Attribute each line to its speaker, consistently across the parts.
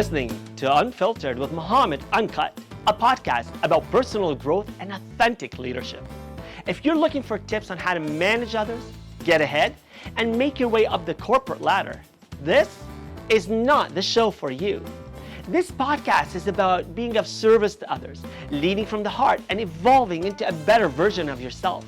Speaker 1: listening to Unfiltered with Muhammad Uncut, a podcast about personal growth and authentic leadership. If you're looking for tips on how to manage others, get ahead, and make your way up the corporate ladder, this is not the show for you. This podcast is about being of service to others, leading from the heart, and evolving into a better version of yourself.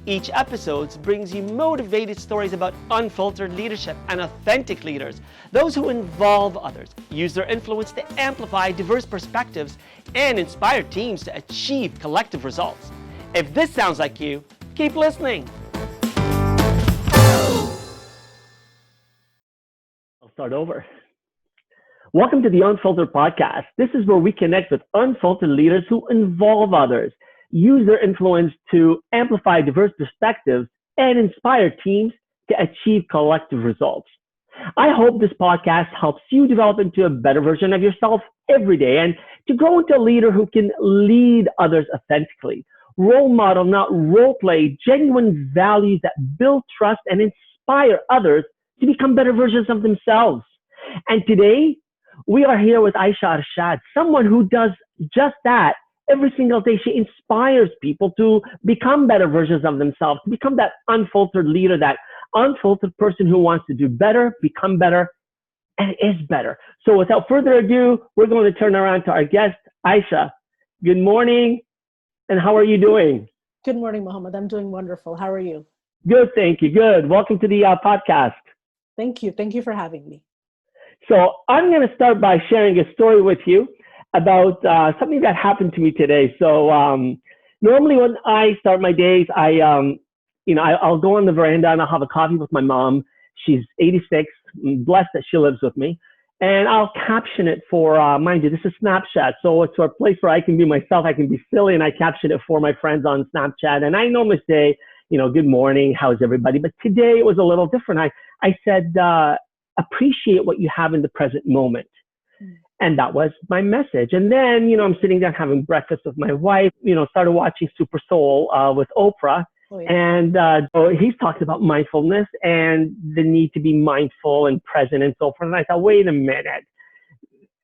Speaker 1: Each episode brings you motivated stories about unfiltered leadership and authentic leaders, those who involve others, use their influence to amplify diverse perspectives, and inspire teams to achieve collective results. If this sounds like you, keep listening. I'll start over. Welcome to the Unfiltered Podcast. This is where we connect with unfiltered leaders who involve others, use their influence to amplify diverse perspectives, and inspire teams to achieve collective results. I hope this podcast helps you develop into a better version of yourself every day and to grow into a leader who can lead others authentically, role model, not role play, genuine values that build trust and inspire others to become better versions of themselves. And today, we are here with Aisha Arshad, someone who does just that. Every single day, she inspires people to become better versions of themselves, to become that unfiltered leader, that unfiltered person who wants to do better, become better, and is better. So without further ado, we're going to turn around to our guest, Aisha. Good morning, and how are you doing?
Speaker 2: Good morning, Mohammed. I'm doing wonderful. How are you?
Speaker 1: Good, thank you. Good. Welcome to the podcast.
Speaker 2: Thank you. Thank you for having me.
Speaker 1: So I'm going to start by sharing a story with you about something that happened to me today. So normally when I start my days, I'll go on the veranda and I'll have a coffee with my mom. She's 86. I'm blessed that she lives with me. And I'll caption it for, mind you, this is Snapchat. So it's a place where I can be myself. I can be silly, and I caption it for my friends on Snapchat. And I normally say, good morning, how's everybody? But today it was a little different. I said, appreciate what you have in the present moment. And that was my message. And then, I'm sitting down having breakfast with my wife, started watching Super Soul with Oprah. Oh, yeah. And he's talking about mindfulness and the need to be mindful and present and so forth. And I thought, wait a minute,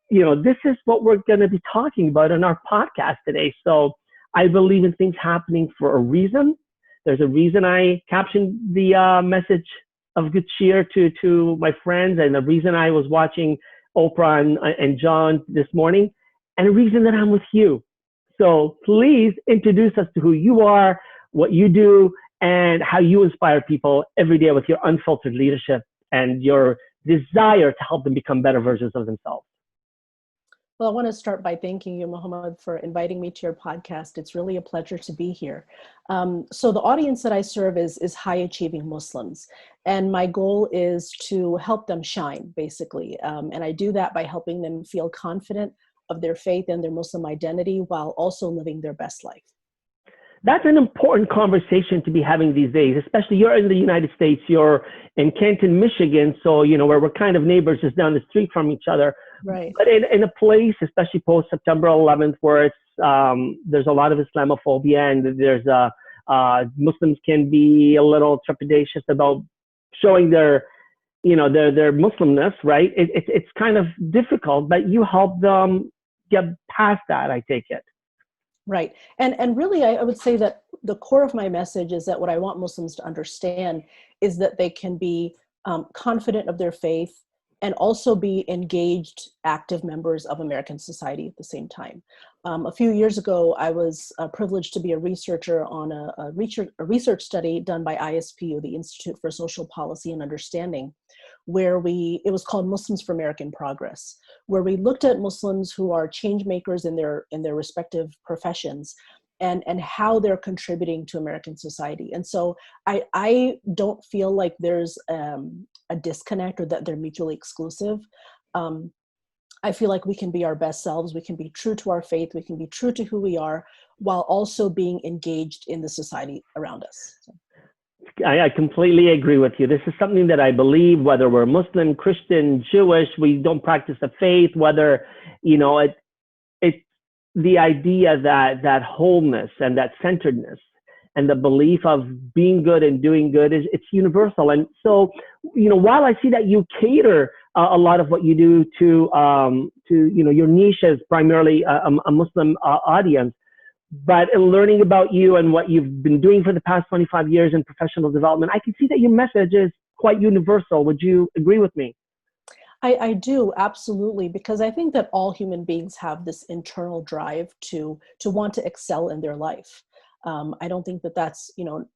Speaker 1: this is what we're going to be talking about in our podcast today. So I believe in things happening for a reason. There's a reason I captioned the message of good cheer to my friends, and the reason I was watching Oprah and John this morning, and the reason that I'm with you. So please introduce us to who you are, what you do, and how you inspire people every day with your unfiltered leadership and your desire to help them become better versions of themselves.
Speaker 2: Well, I want to start by thanking you, Mohammed, for inviting me to your podcast. It's really a pleasure to be here. So the audience that I serve is high-achieving Muslims. And my goal is to help them shine, basically. And I do that by helping them feel confident of their faith and their Muslim identity while also living their best life.
Speaker 1: That's an important conversation to be having these days, especially you're in the United States, you're in Canton, Michigan, so, where we're kind of neighbors just down the street from each other.
Speaker 2: Right.
Speaker 1: But in a place, especially post September 11th, where it's, there's a lot of Islamophobia, and there's Muslims can be a little trepidatious about showing their Muslimness, right? It's kind of difficult, but you help them get past that, I take it.
Speaker 2: Right. And really, I would say that the core of my message is that what I want Muslims to understand is that they can be confident of their faith and also be engaged, active members of American society at the same time. A few years ago, I was privileged to be a researcher on a research study done by ISPU, the Institute for Social Policy and Understanding, where it was called Muslims for American Progress, where we looked at Muslims who are change makers in their respective professions and how they're contributing to American society. And so I don't feel like there's a disconnect or that they're mutually exclusive. I feel like we can be our best selves. We can be true to our faith. We can be true to who we are while also being engaged in the society around us. So.
Speaker 1: I completely agree with you. This is something that I believe, whether we're Muslim, Christian, Jewish, we don't practice the faith, whether, it's the idea that wholeness and that centeredness and the belief of being good and doing good it's universal. And so, while I see that you cater a lot of what you do to your niche is primarily a Muslim audience. But in learning about you and what you've been doing for the past 25 years in professional development, I can see that your message is quite universal. Would you agree with me?
Speaker 2: I do, absolutely, because I think that all human beings have this internal drive to want to excel in their life. I don't think that that's,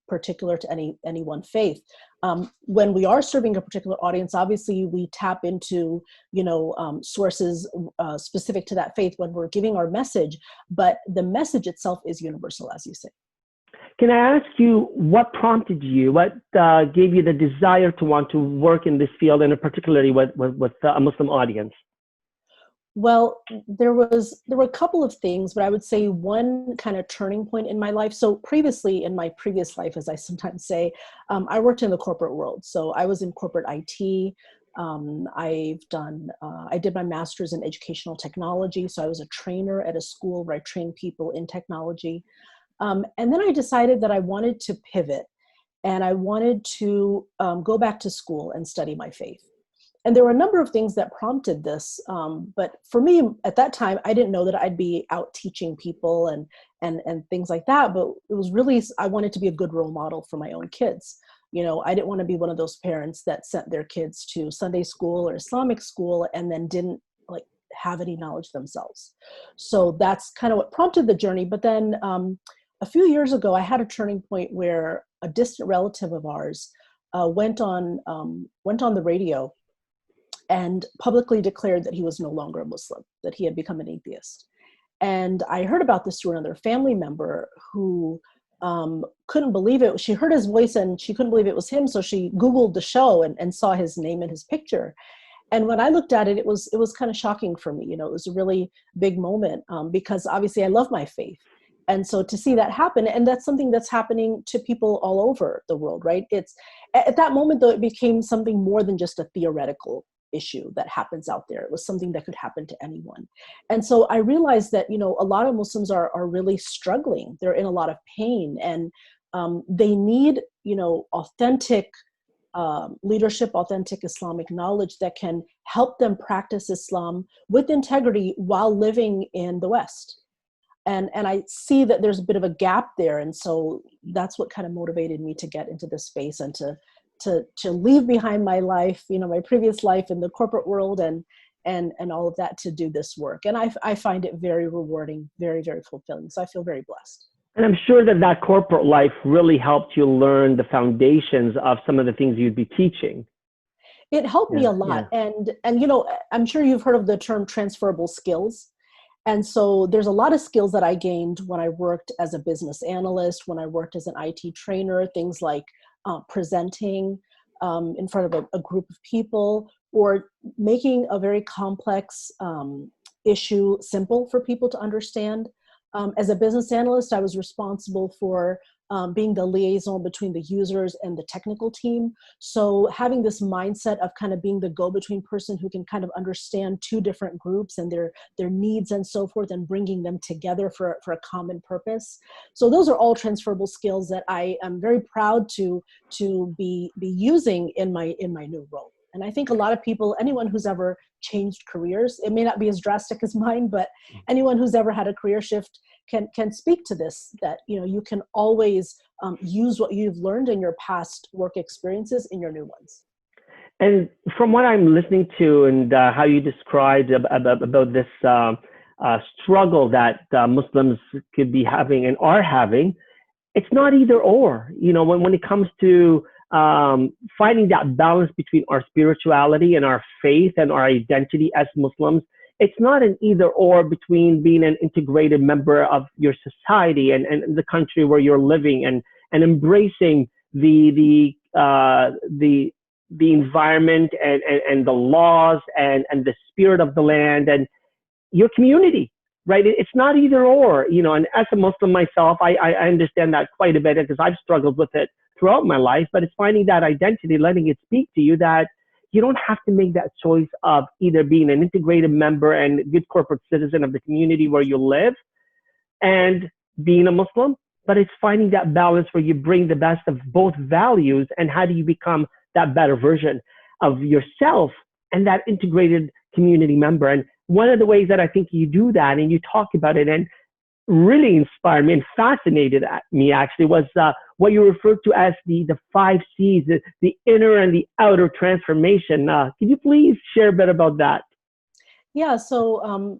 Speaker 2: particular to any one faith. When we are serving a particular audience, obviously we tap into, sources specific to that faith when we're giving our message, but the message itself is universal, as you say.
Speaker 1: Can I ask you what prompted you, what gave you the desire to want to work in this field, and particularly with a Muslim audience?
Speaker 2: Well, there were a couple of things, but I would say one kind of turning point in my life. So previously, in my previous life, as I sometimes say, I worked in the corporate world. So I was in corporate IT. I did my master's in educational technology. So I was a trainer at a school where I trained people in technology. And then I decided that I wanted to pivot, and I wanted to go back to school and study my faith. And there were a number of things that prompted this. But for me, at that time, I didn't know that I'd be out teaching people and things like that. But it was really, I wanted to be a good role model for my own kids. I didn't want to be one of those parents that sent their kids to Sunday school or Islamic school and then didn't have any knowledge themselves. So that's kind of what prompted the journey. But then a few years ago, I had a turning point where a distant relative of ours went on the radio and publicly declared that he was no longer a Muslim, that he had become an atheist. And I heard about this through another family member who couldn't believe it. She heard his voice and she couldn't believe it was him. So she Googled the show and saw his name and his picture. And when I looked at it, it was kind of shocking for me. It was a really big moment because obviously I love my faith. And so to see that happen, and that's something that's happening to people all over the world, right? It's at that moment, though, it became something more than just a theoretical issue that happens out there. It was something that could happen to anyone. And so I realized that, a lot of Muslims are really struggling. They're in a lot of pain, and they need, authentic leadership, authentic Islamic knowledge that can help them practice Islam with integrity while living in the West. And I see that there's a bit of a gap there. And so that's what kind of motivated me to get into this space and to leave behind my life, my previous life in the corporate world and all of that to do this work. And I find it very rewarding, very, very fulfilling. So I feel very blessed. And
Speaker 1: I'm sure that corporate life really helped you learn the foundations of some of the things you'd be teaching.
Speaker 2: It helped me a lot. Yeah. And I'm sure you've heard of the term transferable skills. And so there's a lot of skills that I gained when I worked as a business analyst, when I worked as an IT trainer, things like presenting in front of a group of people, or making a very complex issue simple for people to understand. As a business analyst, I was responsible for being the liaison between the users and the technical team. So having this mindset of kind of being the go-between person who can kind of understand two different groups and their needs and so forth, and bringing them together for a common purpose. So those are all transferable skills that I am very proud to be using in my new role. And I think a lot of people, anyone who's ever changed careers, it may not be as drastic as mine, but anyone who's ever had a career shift can speak to this, that you can always use what you've learned in your past work experiences in your new ones.
Speaker 1: And from what I'm listening to and how you described about this struggle that Muslims could be having and are having, it's not either or. When it comes to finding that balance between our spirituality and our faith and our identity as Muslims, it's not an either or between being an integrated member of your society and the country where you're living and embracing the environment and the laws and the spirit of the land and your community, right? It's not either or, and as a Muslim myself, I understand that quite a bit because I've struggled with it throughout my life, but it's finding that identity, letting it speak to you that you don't have to make that choice of either being an integrated member and a good corporate citizen of the community where you live and being a Muslim, but it's finding that balance where you bring the best of both values and how do you become that better version of yourself and that integrated community member. And one of the ways that I think you do that, and you talk about it, and really inspired me and fascinated me actually, was what you referred to as the 5 C's, the inner and the outer transformation. Could you please share a bit about that?
Speaker 2: Yeah, so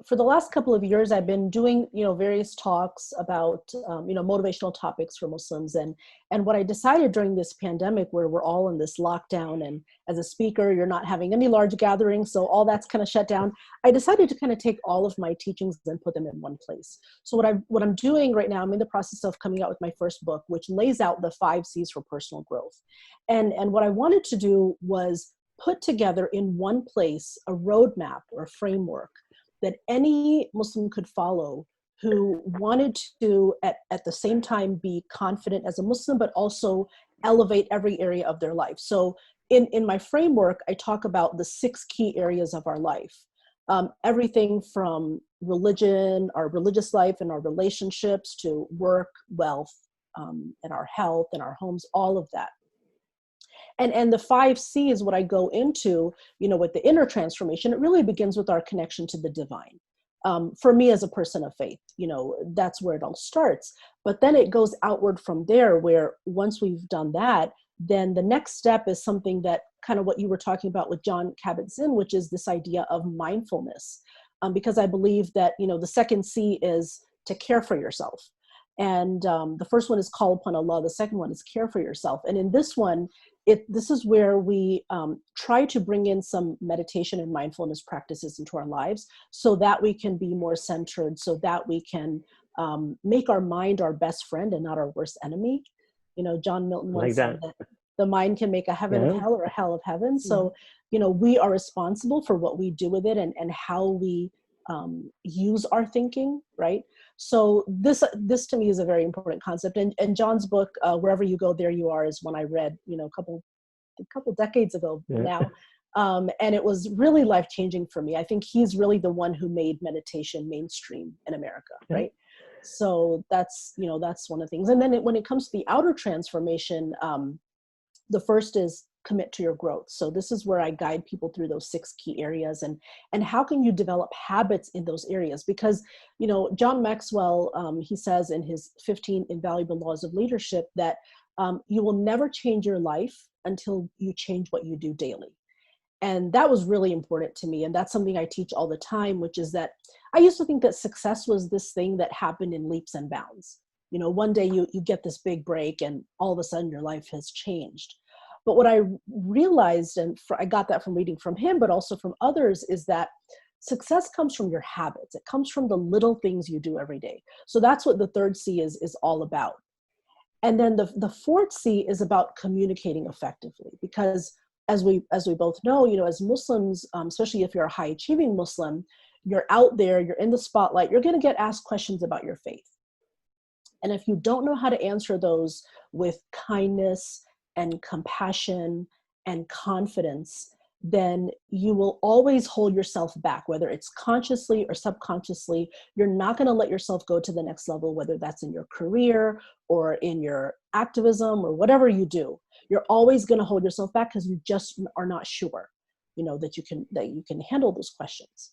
Speaker 2: for the last couple of years, I've been doing various talks about motivational topics for Muslims, and what I decided during this pandemic, where we're all in this lockdown, and as a speaker, you're not having any large gatherings, so all that's kind of shut down. I decided to kind of take all of my teachings and put them in one place. So what I'm doing right now, I'm in the process of coming out with my first book, which lays out the 5 C's for personal growth, and what I wanted to do was put together in one place a roadmap or a framework that any Muslim could follow who wanted to, at the same time, be confident as a Muslim, but also elevate every area of their life. So in my framework, I talk about the 6 key areas of our life. Everything from religion, our religious life and our relationships, to work, wealth, and our health and our homes, all of that. And the 5 C's, what I go into, with the inner transformation, it really begins with our connection to the divine. For me as a person of faith, that's where it all starts. But then it goes outward from there, where once we've done that, then the next step is something that kind of what you were talking about with Jon Kabat-Zinn, which is this idea of mindfulness. Because I believe that, the second C is to care for yourself. And the first one is call upon Allah. The second one is care for yourself. And in this one, this is where we try to bring in some meditation and mindfulness practices into our lives so that we can be more centered, so that we can make our mind our best friend and not our worst enemy. John Milton once said that the mind can make a heaven of hell or a hell of heaven. So, we are responsible for what we do with it and how we use our thinking, right? So this to me is a very important concept. And John's book, Wherever You Go, There You Are, is one I read, a couple decades ago now. And it was really life-changing for me. I think he's really the one who made meditation mainstream in America, right? So that's one of the things. And then when it comes to the outer transformation, the first is commit to your growth. So this is where I guide people through those 6 key areas and how can you develop habits in those areas? Because, John Maxwell, he says in his 15 Invaluable Laws of Leadership that you will never change your life until you change what you do daily. And that was really important to me. And that's something I teach all the time, which is that I used to think that success was this thing that happened in leaps and bounds. One day you get this big break and all of a sudden your life has changed. But what I realized, and I got that from reading from him, but also from others, is that success comes from your habits. It comes from the little things you do every day. So that's what the 3rd C is all about. And then the 4th C is about communicating effectively, because as we both know, as Muslims, especially if you're a high achieving Muslim, you're out there, you're in the spotlight, you're going to get asked questions about your faith. And if you don't know how to answer those with kindness and compassion and confidence, then you will always hold yourself back, whether it's consciously or subconsciously. You're not going to let yourself go to the next level, whether that's in your career or in your activism or whatever you do. You're always going to hold yourself back because you just are not sure, that you can handle those questions.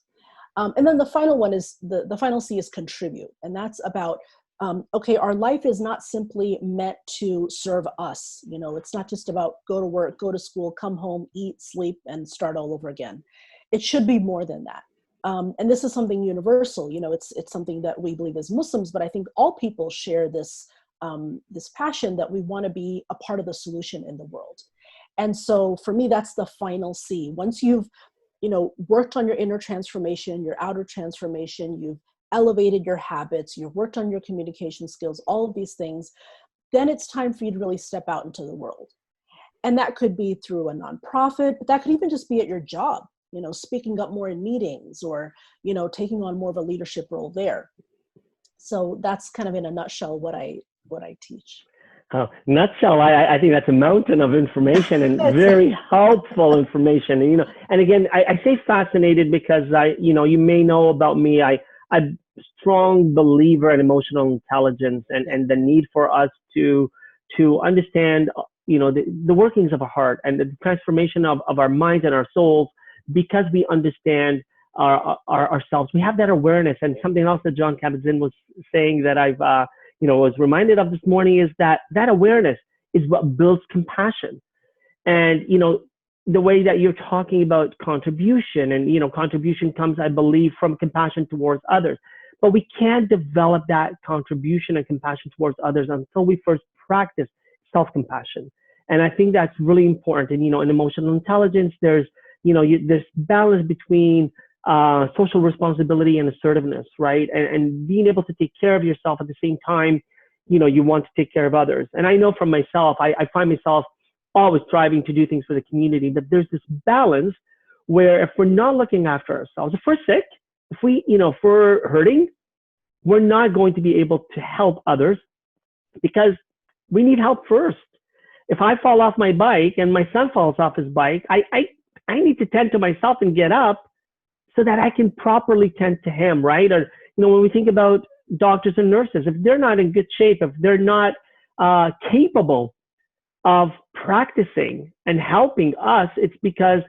Speaker 2: And then the final one is the final C is contribute, and that's about our life is not simply meant to serve us. It's not just about go to work, go to school, come home, eat, sleep, and start all over again. It should be more than that. And this is something universal. It's something that we believe as Muslims, but I think all people share this passion that we want to be a part of the solution in the world. And so for me, that's the final C. Once you've, worked on your inner transformation, your outer transformation, you've elevated your habits, you've worked on your communication skills, all of these things, then it's time for you to really step out into the world. And that could be through a nonprofit, but that could even just be at your job, speaking up more in meetings or, taking on more of a leadership role there. So that's kind of in a nutshell what I teach.
Speaker 1: Oh, nutshell, I think that's a mountain of information and very helpful information. And again, I say fascinated because you may know about me. I'm a strong believer in emotional intelligence and the need for us to understand, the workings of our heart and the transformation of our minds and our souls, because we understand ourselves. We have that awareness. And something else that John Kabat-Zinn was saying that I've was reminded of this morning is that awareness is what builds compassion. And the way that you're talking about contribution, and contribution comes, I believe, from compassion towards others. But we can't develop that contribution and compassion towards others until we first practice self-compassion. And I think that's really important. And in emotional intelligence, there's this balance between social responsibility and assertiveness, right? And being able to take care of yourself at the same time, you want to take care of others. And I know from myself, I find myself always striving to do things for the community, but there's this balance where if we're not looking after ourselves, if we're sick, if we're hurting, we're not going to be able to help others because we need help first. If I fall off my bike and my son falls off his bike, I need to tend to myself and get up so that I can properly tend to him, right? Or, when we think about doctors and nurses, if they're not in good shape, if they're not capable of practicing and helping us, it's because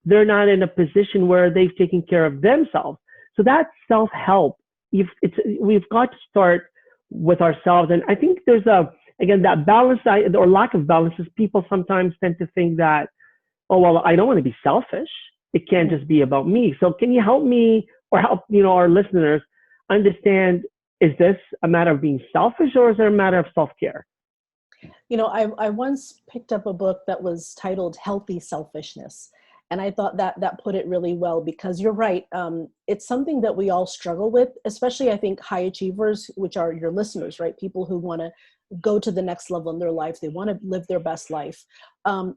Speaker 1: they're not in a position where they've taken care of themselves. So that self-help, we've got to start with ourselves. And I think there's that balance or lack of balance is people sometimes tend to think that, oh, well, I don't want to be selfish. It can't just be about me. So can you help me or help, our listeners understand, is this a matter of being selfish or is it a matter of self-care?
Speaker 2: I once picked up a book that was titled Healthy Selfishness. And I thought that put it really well, because you're right. It's something that we all struggle with, especially I think high achievers, which are your listeners, right? People who want to go to the next level in their life. They want to live their best life.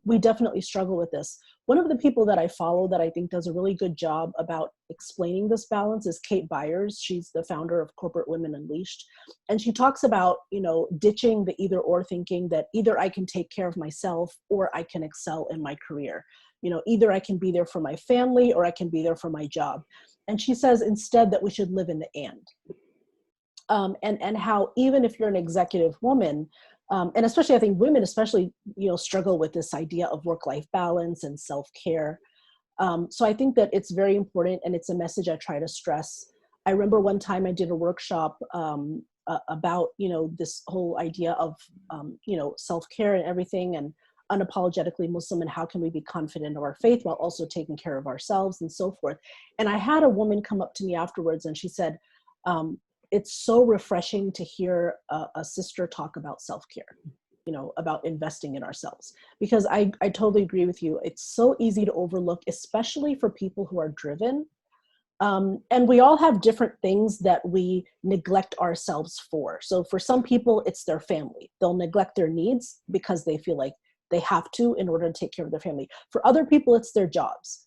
Speaker 2: We definitely struggle with this. One of the people that I follow that I think does a really good job about explaining this balance is Kate Byers. She's the founder of Corporate Women Unleashed. And she talks about, ditching the either or thinking that either I can take care of myself or I can excel in my career. Either I can be there for my family or I can be there for my job. And she says instead that we should live in the and. And how even if you're an executive woman, and especially I think women especially, struggle with this idea of work-life balance and self-care. So I think that it's very important, and it's a message I try to stress. I remember one time I did a workshop about, this whole idea of, self-care and everything, and unapologetically Muslim, and how can we be confident of our faith while also taking care of ourselves and so forth. And I had a woman come up to me afterwards and she said, it's so refreshing to hear a sister talk about self-care, about investing in ourselves, because I totally agree with you. It's so easy to overlook, especially for people who are driven. And we all have different things that we neglect ourselves for. So for some people, it's their family. They'll neglect their needs because they feel like they have to in order to take care of their family. For other people, it's their jobs.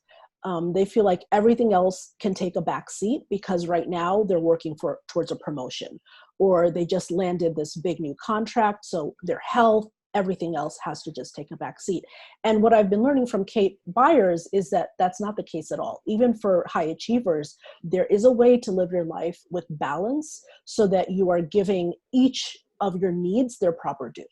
Speaker 2: They feel like everything else can take a back seat because right now they're working towards a promotion, or they just landed this big new contract. So their health, everything else has to just take a back seat. And what I've been learning from Kate Byers is that that's not the case at all. Even for high achievers, there is a way to live your life with balance so that you are giving each of your needs their proper due.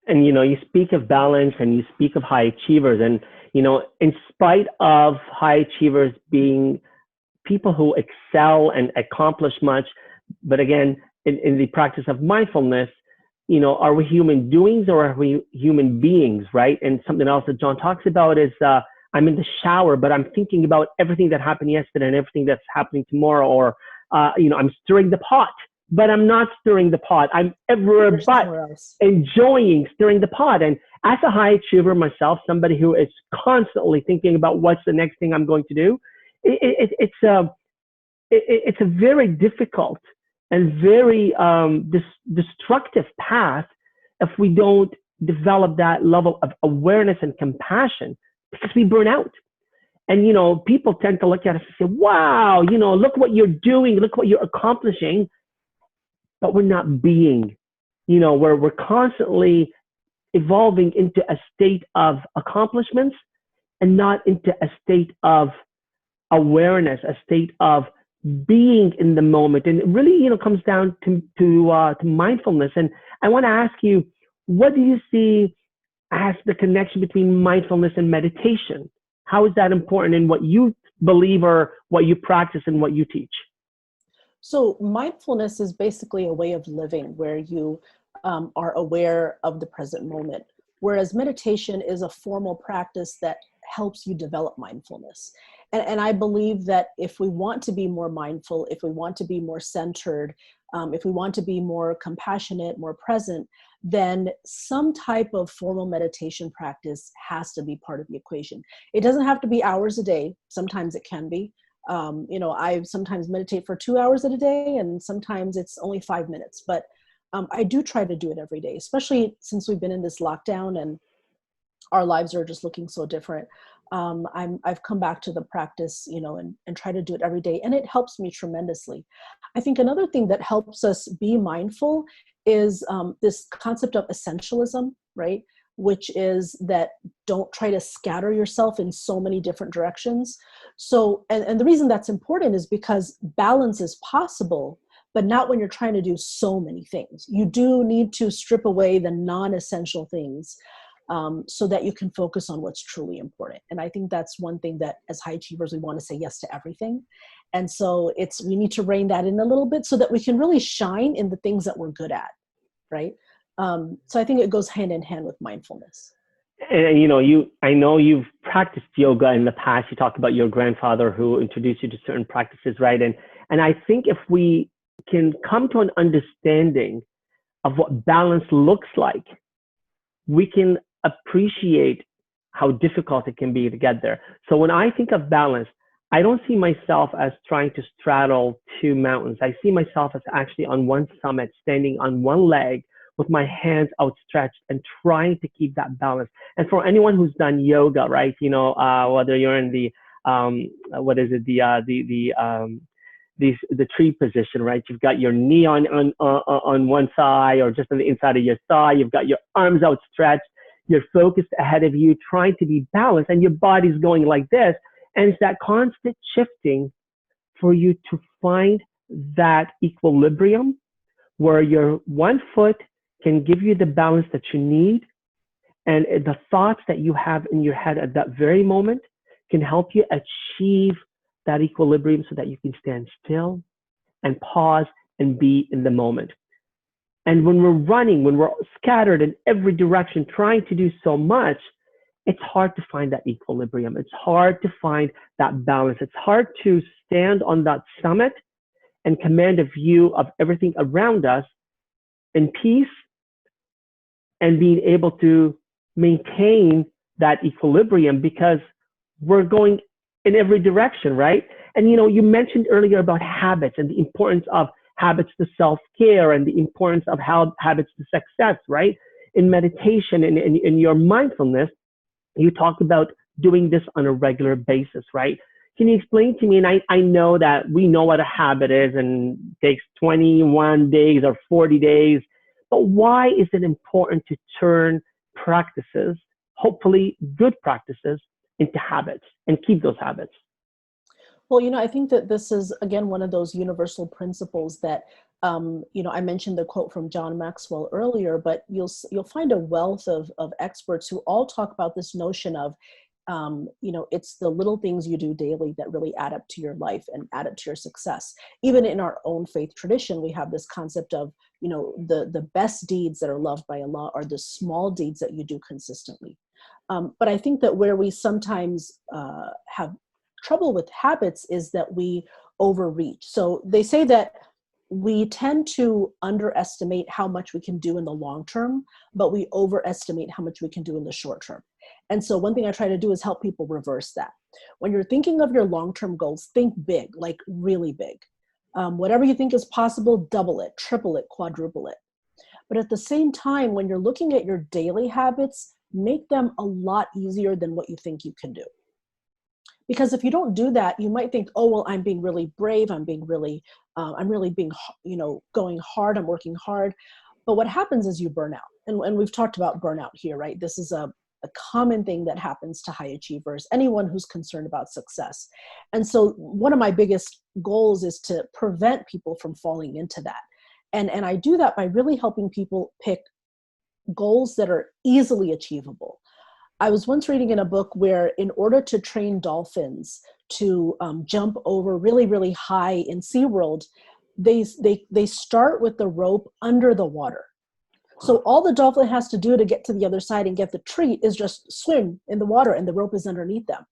Speaker 1: And, you speak of balance and you speak of high achievers, and, in spite of high achievers being people who excel and accomplish much, but again, in the practice of mindfulness, are we human doings or are we human beings, right? And something else that John talks about is, I'm in the shower, but I'm thinking about everything that happened yesterday and everything that's happening tomorrow, or, I'm stirring the pot, but I'm not stirring the pot. I'm everywhere but enjoying stirring the pot. And as a high achiever myself, somebody who is constantly thinking about what's the next thing I'm going to do, it's a very difficult and very destructive path if we don't develop that level of awareness and compassion, because we burn out. And, people tend to look at us and say, wow, look what you're doing, look what you're accomplishing. But we're not being, we're constantly evolving into a state of accomplishments and not into a state of awareness, a state of being in the moment. And it really, comes down to mindfulness. And I want to ask you, what do you see as the connection between mindfulness and meditation? How is that important in what you believe or what you practice and what you teach?
Speaker 2: So mindfulness is basically a way of living where you are aware of the present moment, whereas meditation is a formal practice that helps you develop mindfulness. And I believe that if we want to be more mindful, if we want to be more centered, if we want to be more compassionate, more present, then some type of formal meditation practice has to be part of the equation. It doesn't have to be hours a day. Sometimes it can be. I sometimes meditate for 2 hours a day, and sometimes it's only 5 minutes, but I do try to do it every day, especially since we've been in this lockdown and our lives are just looking so different. I've come back to the practice, and try to do it every day, and it helps me tremendously. I think another thing that helps us be mindful is this concept of essentialism, right? Which is that don't try to scatter yourself in so many different directions. So, and the reason that's important is because balance is possible, but not when you're trying to do so many things. You do need to strip away the non-essential things so that you can focus on what's truly important. And I think that's one thing that as high achievers, we want to say yes to everything. And so we need to rein that in a little bit so that we can really shine in the things that we're good at, right? So I think it goes hand in hand with mindfulness.
Speaker 1: And I know you've practiced yoga in the past. You talked about your grandfather who introduced you to certain practices, right? And I think if we can come to an understanding of what balance looks like, we can appreciate how difficult it can be to get there. So when I think of balance, I don't see myself as trying to straddle two mountains. I see myself as actually on one summit, standing on one leg with my hands outstretched and trying to keep that balance. And for anyone who's done yoga, right, whether you're in the the tree position, right? You've got your knee on one side or just on the inside of your thigh. You've got your arms outstretched. You're focused ahead of you, trying to be balanced, and your body's going like this. And it's that constant shifting for you to find that equilibrium where your one foot can give you the balance that you need, and the thoughts that you have in your head at that very moment can help you achieve that equilibrium so that you can stand still and pause and be in the moment. And when we're running, when we're scattered in every direction, trying to do so much, it's hard to find that equilibrium. It's hard to find that balance. It's hard to stand on that summit and command a view of everything around us in peace and being able to maintain that equilibrium because we're going in every direction, right? And you mentioned earlier about habits and the importance of habits to self-care and the importance of habits to success, right? In meditation and in your mindfulness, you talk about doing this on a regular basis, right? Can you explain to me, and I know that we know what a habit is and takes 21 days or 40 days, but why is it important to turn practices, hopefully good practices, into habits and keep those habits?
Speaker 2: Well, I think that this is, again, one of those universal principles that, I mentioned the quote from John Maxwell earlier, but you'll find a wealth of experts who all talk about this notion of, it's the little things you do daily that really add up to your life and add up to your success. Even in our own faith tradition, we have this concept of, the best deeds that are loved by Allah are the small deeds that you do consistently. But I think that where we sometimes have trouble with habits is that we overreach. So they say that we tend to underestimate how much we can do in the long term, but we overestimate how much we can do in the short term. And so one thing I try to do is help people reverse that. When you're thinking of your long-term goals, think big, like really big. Whatever you think is possible, double it, triple it, quadruple it. But at the same time, when you're looking at your daily habits, make them a lot easier than what you think you can do. Because if you don't do that, you might think, oh, well, I'm being really brave. I'm really being, going hard. I'm working hard. But what happens is you burn out. And we've talked about burnout here, right? This is a common thing that happens to high achievers, anyone who's concerned about success. And so one of my biggest goals is to prevent people from falling into that. And I do that by really helping people pick goals that are easily achievable. I was once reading in a book where in order to train dolphins to jump over really, really high in SeaWorld, they start with the rope under the water. So all the dolphin has to do to get to the other side and get the treat is just swim in the water, and the rope is underneath them.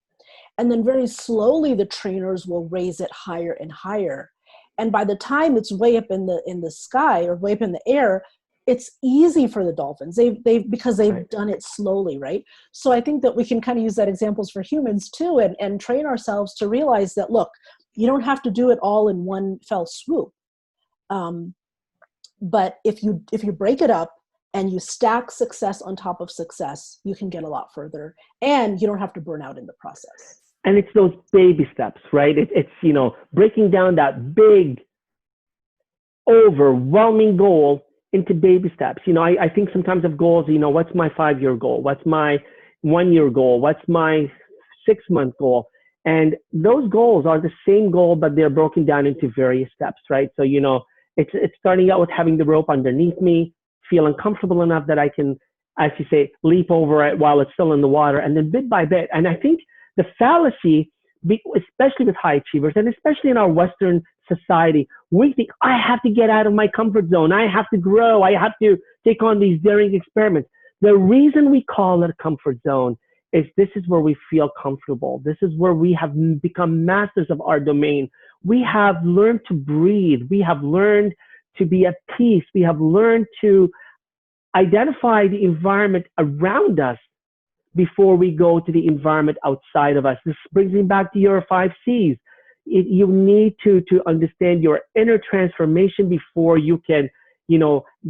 Speaker 2: And then very slowly the trainers will raise it higher and higher. And by the time it's way up in the sky or way up in the air, it's easy for the dolphins. Because they've done it slowly, right? So I think that we can kind of use that examples for humans too, and train ourselves to realize that, look, you don't have to do it all in one fell swoop. But if you break it up and you stack success on top of success, you can get a lot further, and you don't have to burn out in the process.
Speaker 1: And it's those baby steps, right? It's breaking down that big, overwhelming goal into baby steps. I think sometimes of goals, what's my 5-year goal? What's my 1-year goal? What's my 6-month goal? And those goals are the same goal, but they're broken down into various steps, right? So, it's starting out with having the rope underneath me, feeling comfortable enough that I can, as you say, leap over it while it's still in the water, and then bit by bit. And I think the fallacy, especially with high achievers, and especially in our Western society, we think, I have to get out of my comfort zone. I have to grow. I have to take on these daring experiments. The reason we call it a comfort zone is this is where we feel comfortable. This is where we have become masters of our domain. We have learned to breathe. We have learned to be at peace. We have learned to identify the environment around us before we go to the environment outside of us. This brings me back to your 5 C's. You need to understand your inner transformation before you can,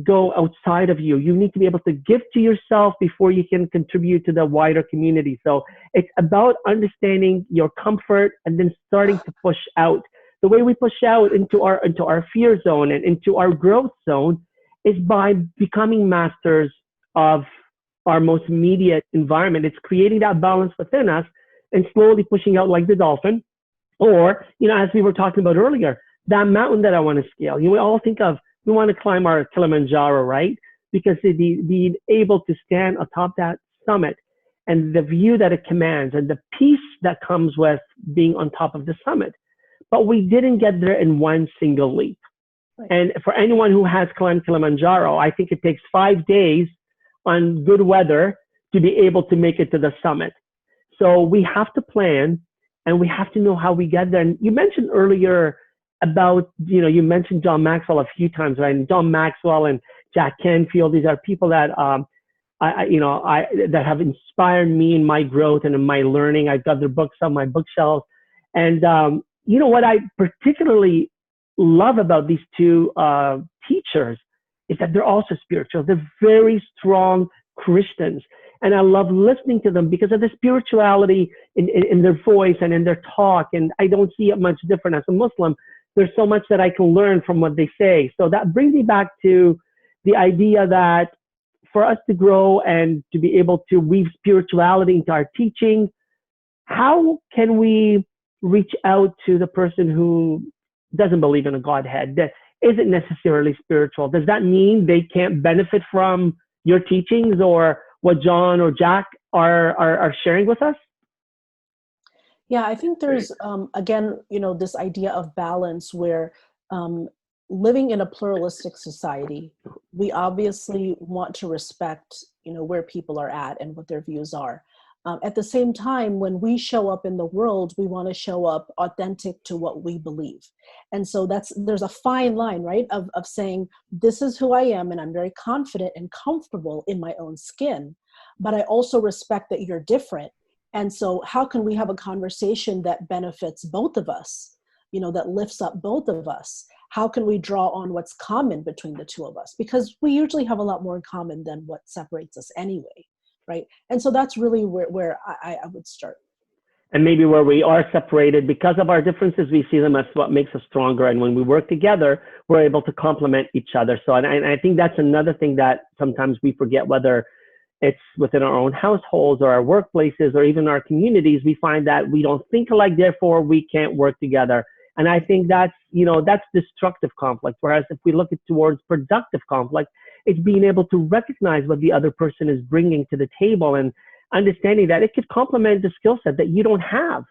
Speaker 1: go outside of you. You need to be able to give to yourself before you can contribute to the wider community. So it's about understanding your comfort and then starting to push out. The way we push out into our fear zone and into our growth zone is by becoming masters of our most immediate environment. It's creating that balance within us and slowly pushing out like the dolphin. Or, as we were talking about earlier, that mountain that I want to scale. We all think of, we want to climb our Kilimanjaro, right? Because being able to stand atop that summit and the view that it commands and the peace that comes with being on top of the summit. But we didn't get there in one single leap. Right. And for anyone who has climbed Kilimanjaro, I think it takes 5 days on good weather to be able to make it to the summit. So we have to plan, and we have to know how we get there. And you mentioned earlier about, you mentioned John Maxwell a few times, right? And John Maxwell and Jack Canfield, these are people that, that have inspired me in my growth and in my learning. I've got their books on my bookshelves. And, what I particularly love about these two teachers is that they're also spiritual. They're very strong Christians. And I love listening to them because of the spirituality in their voice and in their talk. And I don't see it much different as a Muslim. There's so much that I can learn from what they say. So that brings me back to the idea that for us to grow and to be able to weave spirituality into our teaching, how can we reach out to the person who doesn't believe in a Godhead, that isn't necessarily spiritual? Does that mean they can't benefit from your teachings or what John or Jack are sharing with us?
Speaker 2: Yeah, I think there's, again, this idea of balance where living in a pluralistic society, we obviously want to respect, where people are at and what their views are. At the same time, when we show up in the world, we want to show up authentic to what we believe. And so there's a fine line, right, of saying, this is who I am, and I'm very confident and comfortable in my own skin, but I also respect that you're different. And so how can we have a conversation that benefits both of us, that lifts up both of us? How can we draw on what's common between the two of us? Because we usually have a lot more in common than what separates us anyway. Right. And so that's really where I would start.
Speaker 1: And maybe where we are separated because of our differences, we see them as what makes us stronger. And when we work together, we're able to complement each other. So, and I think that's another thing that sometimes we forget, whether it's within our own households or our workplaces or even our communities, we find that we don't think alike, therefore we can't work together. And I think that's, that's destructive conflict. Whereas if we look towards productive conflict, It's being able to recognize what the other person is bringing to the table and understanding that it could complement the skill set that you don't have.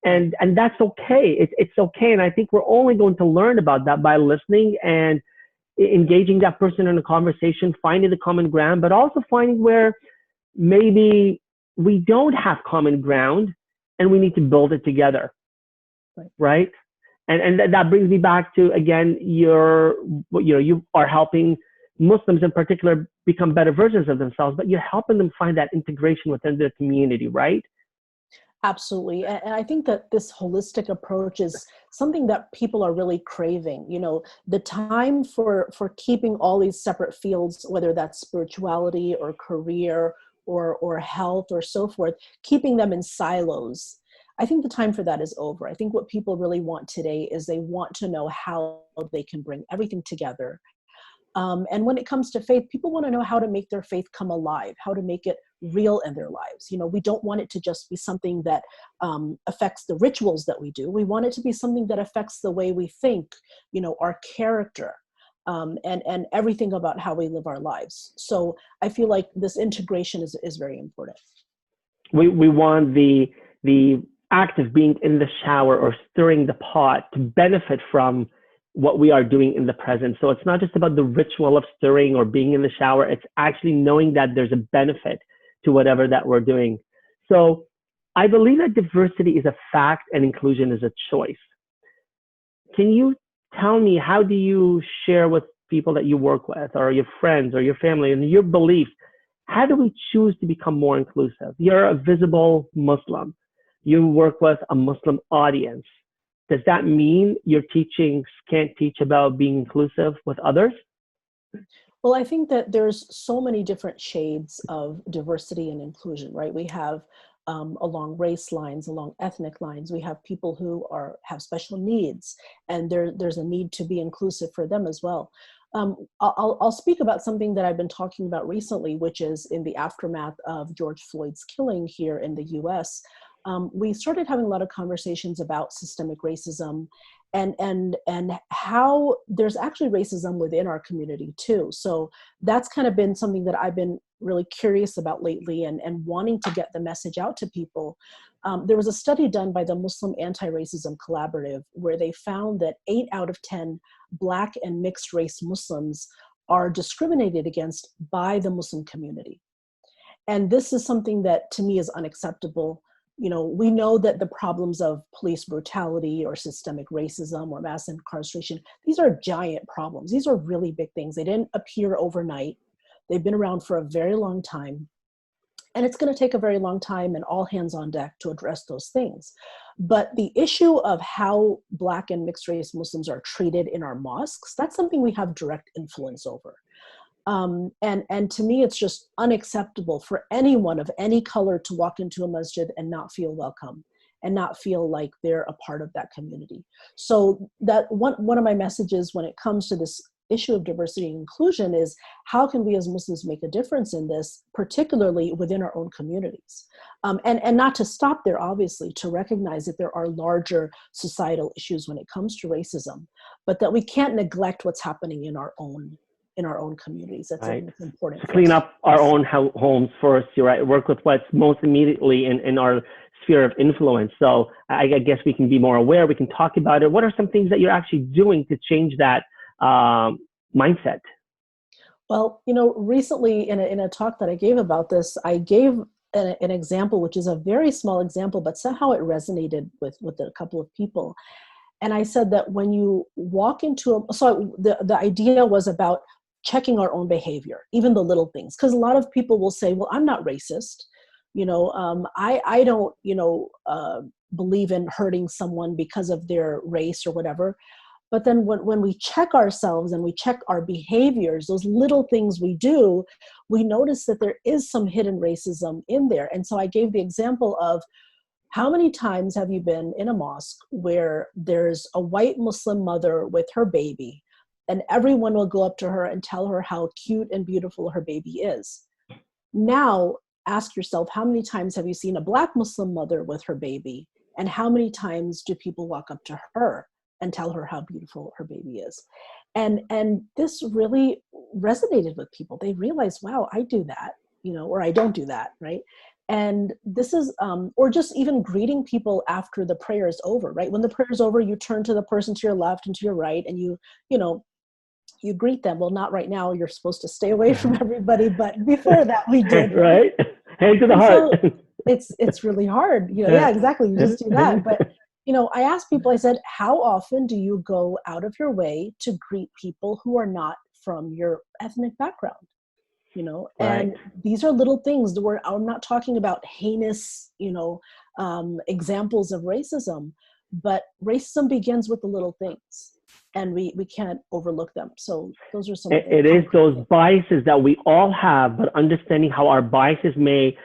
Speaker 1: And that's okay. It's okay. And I think we're only going to learn about that by listening and engaging that person in a conversation, finding the common ground, but also finding where maybe we don't have common ground and we need to build it together. Right? And that brings me back to, again, you are helping Muslims in particular become better versions of themselves, but you're helping them find that integration within their community, right?
Speaker 2: Absolutely. And I think that this holistic approach is something that people are really craving. You know, the time for keeping all these separate fields, whether that's spirituality or career or health or so forth, keeping them in silos. I think the time for that is over. I think what people really want today is they want to know how they can bring everything together. And when it comes to faith, people want to know how to make their faith come alive, how to make it real in their lives. You know, we don't want it to just be something that affects the rituals that we do. We want it to be something that affects the way we think, you know, our character, and everything about how we live our lives. So I feel like this integration is very important.
Speaker 1: We want the act of being in the shower or stirring the pot to benefit from what we are doing in the present. So it's not just about the ritual of stirring or being in the shower. It's actually knowing that there's a benefit to whatever that we're doing. So I believe that diversity is a fact and inclusion is a choice. Can you tell me, how do you share with people that you work with or your friends or your family and your beliefs? How do we choose to become more inclusive? You're a visible Muslim. You work with a Muslim audience. Does that mean your teachings can't teach about being inclusive with others?
Speaker 2: Well, I think that there's so many different shades of diversity and inclusion, right? We have along race lines, along ethnic lines, we have people who have special needs, and there's a need to be inclusive for them as well. I'll speak about something that I've been talking about recently, which is in the aftermath of George Floyd's killing here in the US. We started having a lot of conversations about systemic racism and how there's actually racism within our community too. So that's kind of been something that I've been really curious about lately and wanting to get the message out to people. There was a study done by the Muslim Anti-Racism Collaborative where they found that 8 out of 10 Black and mixed race Muslims are discriminated against by the Muslim community. And this is something that to me is unacceptable. You know, we know that the problems of police brutality or systemic racism or mass incarceration, these are giant problems. These are really big things. They didn't appear overnight. They've been around for a very long time. And it's going to take a very long time and all hands on deck to address those things. But the issue of how Black and mixed race Muslims are treated in our mosques, that's something we have direct influence over. And to me, it's just unacceptable for anyone of any color to walk into a masjid and not feel welcome and not feel like they're a part of that community. So that one of my messages when it comes to this issue of diversity and inclusion is how can we as Muslims make a difference in this, particularly within our own communities? And not to stop there, obviously, to recognize that there are larger societal issues when it comes to racism, but that we can't neglect what's happening in our own communities. That's right. Important.
Speaker 1: To clean up our own homes first, you're right. Work with what's most immediately in our sphere of influence. So I guess we can be more aware. We can talk about it. What are some things that you're actually doing to change that mindset?
Speaker 2: Well, you know, recently in a talk that I gave about this, I gave an example, which is a very small example, but somehow it resonated with a couple of people. And I said that when you walk into so the idea was about checking our own behavior, even the little things. Because a lot of people will say, well, I'm not racist. You know, I don't, believe in hurting someone because of their race or whatever. But then when we check ourselves and we check our behaviors, those little things we do, we notice that there is some hidden racism in there. And so I gave the example of how many times have you been in a mosque where there's a white Muslim mother with her baby, and everyone will go up to her and tell her how cute and beautiful her baby is. Now, ask yourself, how many times have you seen a Black Muslim mother with her baby? And how many times do people walk up to her and tell her how beautiful her baby is. And this really resonated with people. They realized, wow, I do that, or I don't do that, right? And this is, or just even greeting people after the prayer is over, right? When the prayer is over, you turn to the person to your left and to your right, and you greet them. Well, not right now. You're supposed to stay away from everybody, but before that, we did.
Speaker 1: Right? Hand to the
Speaker 2: And
Speaker 1: heart.
Speaker 2: so it's really hard. Yeah, exactly. You just do that. But I asked people. I said, how often do you go out of your way to greet people who are not from your ethnic background?
Speaker 1: Right.
Speaker 2: And these are little things where I'm not talking about heinous, examples of racism, but racism begins with the little things, and we can't overlook them. So those are some of the
Speaker 1: It is those biases that we all have, but understanding how our biases may,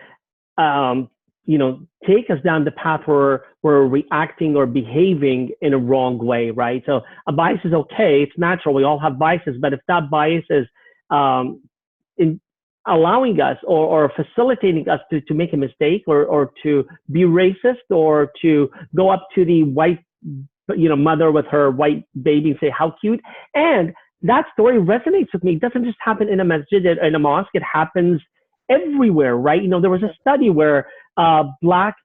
Speaker 1: take us down the path where we're reacting or behaving in a wrong way, right? So a bias is okay. It's natural. We all have biases, but if that bias is, in allowing us or facilitating us to make a mistake or to be racist or to go up to the white, mother with her white baby and say, how cute. And that story resonates with me. It doesn't just happen in a masjid, in a mosque. It happens everywhere, right? There was a study where Black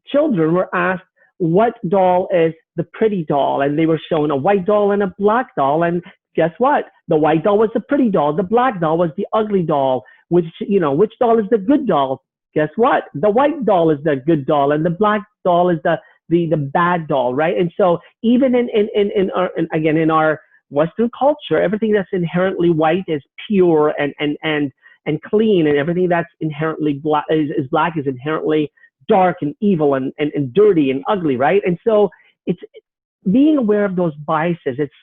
Speaker 1: children were asked, what doll is the pretty doll? And they were shown a white doll and a black doll. And guess what? The white doll was the pretty doll. The black doll was the ugly doll. Which doll is the good doll? Guess what? The white doll is the good doll, and the black doll is the bad doll, right? And so even in our Western culture, everything that's inherently white is pure and clean, and everything that's inherently black is inherently dark and evil and dirty and ugly, right? And so it's being aware of those biases. It's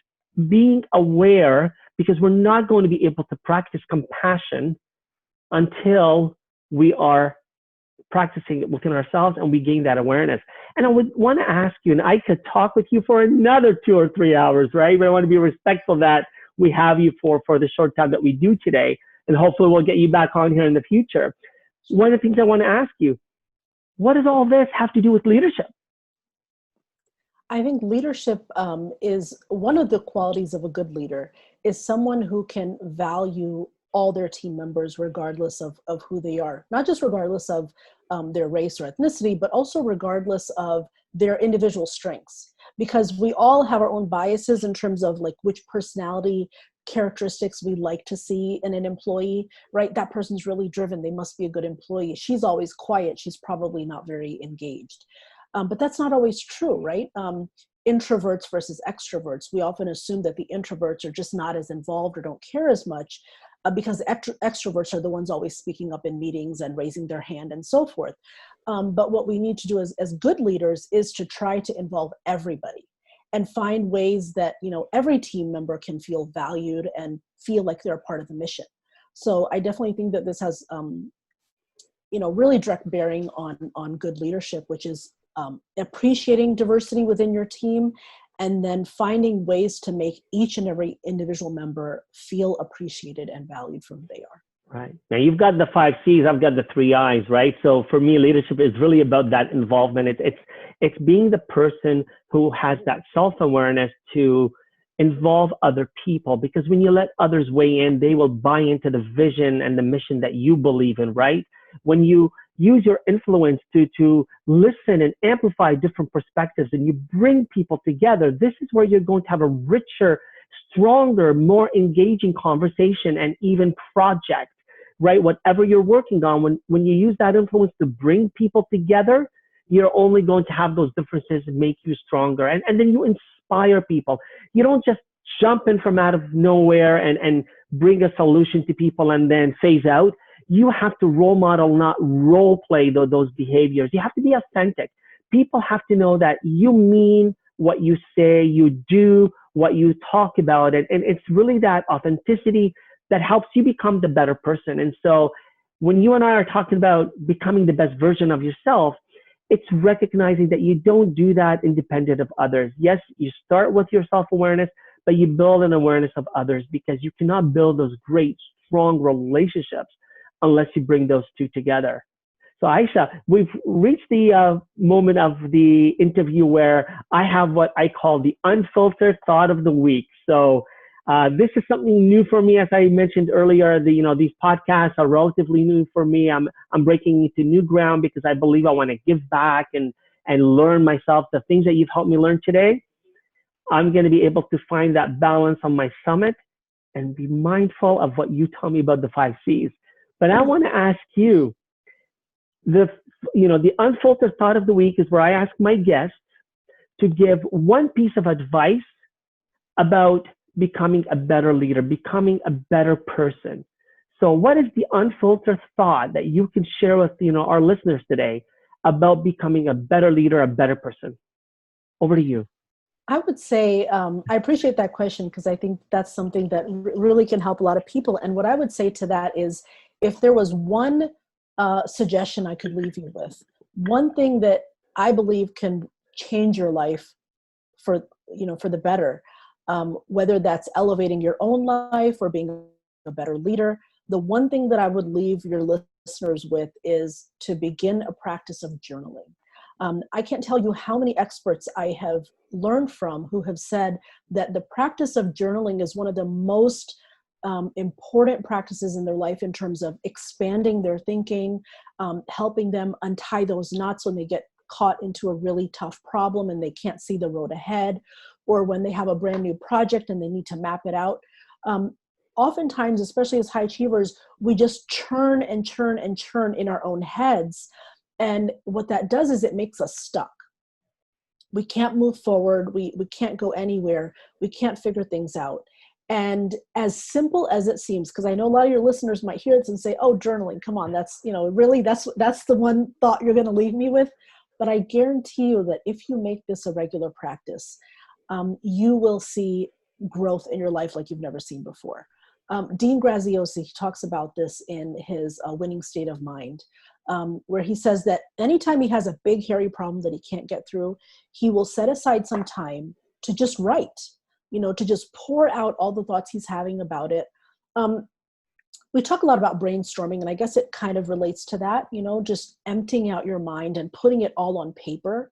Speaker 1: being aware, because we're not going to be able to practice compassion until we are practicing it within ourselves and we gain that awareness. And I would want to ask you, and I could talk with you for another 2 or 3 hours, right? But I want to be respectful that we have you for the short time that we do today. And hopefully we'll get you back on here in the future. One of the things I want to ask you, what does all this have to do with leadership?
Speaker 2: I think leadership is one of the qualities of a good leader, is someone who can value all their team members regardless of who they are, not just regardless of their race or ethnicity, but also regardless of their individual strengths, because we all have our own biases in terms of like which personality characteristics we like to see in an employee, right? That person's really driven. They must be a good employee. She's always quiet. She's probably not very engaged. But that's not always true, right? Introverts versus extroverts. We often assume that the introverts are just not as involved or don't care as much because extroverts are the ones always speaking up in meetings and raising their hand and so forth. But what we need to do as good leaders is to try to involve everybody and find ways that, every team member can feel valued and feel like they're a part of the mission. So I definitely think that this has, really direct bearing on good leadership, which is appreciating diversity within your team, and then finding ways to make each and every individual member feel appreciated and valued for who they are.
Speaker 1: Right. Now you've got the 5 C's, I've got the 3 I's, right? So for me, leadership is really about that involvement. It's being the person who has that self-awareness to involve other people, because when you let others weigh in, they will buy into the vision and the mission that you believe in, right? When you use your influence to listen and amplify different perspectives and you bring people together, this is where you're going to have a richer, stronger, more engaging conversation and even project, right? Whatever you're working on, when you use that influence to bring people together, you're only going to have those differences make you stronger. And then you inspire people. You don't just jump in from out of nowhere and bring a solution to people and then phase out. You have to role model, not role play those behaviors. You have to be authentic. People have to know that you mean what you say, you do what you talk about. And it's really that authenticity that helps you become the better person. And so when you and I are talking about becoming the best version of yourself, it's recognizing that you don't do that independent of others. Yes, you start with your self-awareness, but you build an awareness of others, because you cannot build those great, strong relationships unless you bring those two together. So Aisha, we've reached the moment of the interview where I have what I call the unfiltered thought of the week. So this is something new for me, as I mentioned earlier. These podcasts are relatively new for me. I'm breaking into new ground because I believe I want to give back and learn myself the things that you've helped me learn today. I'm going to be able to find that balance on my summit and be mindful of what you tell me about the 5 C's. But I want to ask you, the unfiltered thought of the week is where I ask my guests to give one piece of advice about becoming a better leader, becoming a better person. So what is the unfiltered thought that you can share with our listeners today about becoming a better leader, a better person? Over to you.
Speaker 2: I would say, I appreciate that question because I think that's something that really can help a lot of people. And what I would say to that is, if there was one suggestion I could leave you with, one thing that I believe can change your life for the better, whether that's elevating your own life or being a better leader, the one thing that I would leave your listeners with is to begin a practice of journaling. I can't tell you how many experts I have learned from who have said that the practice of journaling is one of the most important practices in their life in terms of expanding their thinking, helping them untie those knots when they get caught into a really tough problem and they can't see the road ahead, or when they have a brand new project and they need to map it out. Oftentimes, especially as high achievers, we just churn and churn and churn in our own heads. And what that does is it makes us stuck. We can't move forward. We can't go anywhere. We can't figure things out. And as simple as it seems, because I know a lot of your listeners might hear this and say, oh, journaling, come on, that's the one thought you're going to leave me with. But I guarantee you that if you make this a regular practice, you will see growth in your life like you've never seen before. Dean Graziosi, he talks about this in his Winning State of Mind, where he says that anytime he has a big, hairy problem that he can't get through, he will set aside some time to just write, to just pour out all the thoughts he's having about it. We talk a lot about brainstorming, and I guess it kind of relates to that, just emptying out your mind and putting it all on paper.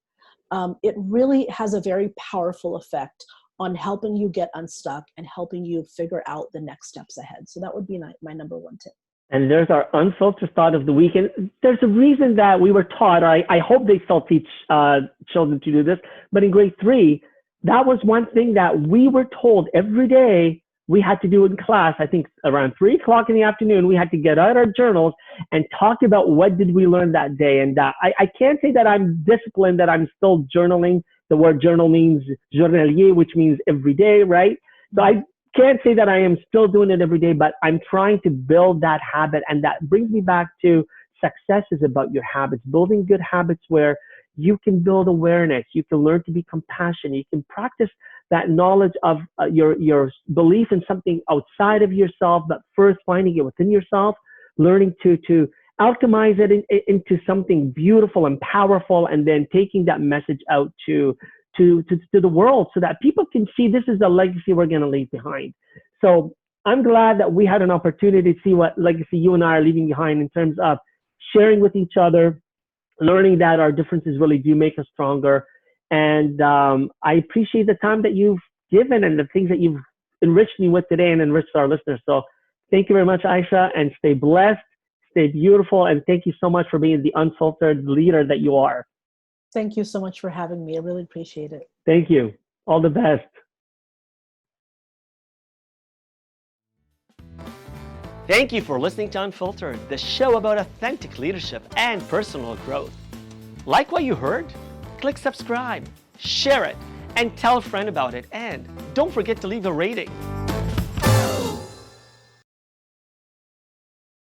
Speaker 2: It really has a very powerful effect on helping you get unstuck and helping you figure out the next steps ahead. So that would be my number one tip.
Speaker 1: And there's our unfiltered thought of the week. And there's a reason that we were taught, or I hope they still teach children to do this, but in grade 3, that was one thing that we were told every day we had to do in class. I think around 3 o'clock in the afternoon, we had to get out our journals and talk about what did we learn that day. And I can't say that I'm disciplined, that I'm still journaling. The word journal means journalier, which means every day, right? So I can't say that I am still doing it every day, but I'm trying to build that habit. And that brings me back to success is about your habits, building good habits where you can build awareness, you can learn to be compassionate, you can practice that knowledge of your belief in something outside of yourself, but first finding it within yourself, learning to alchemize it into something beautiful and powerful, and then taking that message out to the world so that people can see this is the legacy we're going to leave behind. So I'm glad that we had an opportunity to see what legacy you and I are leaving behind in terms of sharing with each other, learning that our differences really do make us stronger. And I appreciate the time that you've given and the things that you've enriched me with today and enriched our listeners. So thank you very much, Aisha, and stay blessed, stay beautiful, and thank you so much for being the unfiltered leader that you are.
Speaker 2: Thank you so much for having me. I really appreciate it.
Speaker 1: Thank you. All the best.
Speaker 3: Thank you for listening to Unfiltered, the show about authentic leadership and personal growth. Like what you heard? Click subscribe, share it, and tell a friend about it. And don't forget to leave a rating.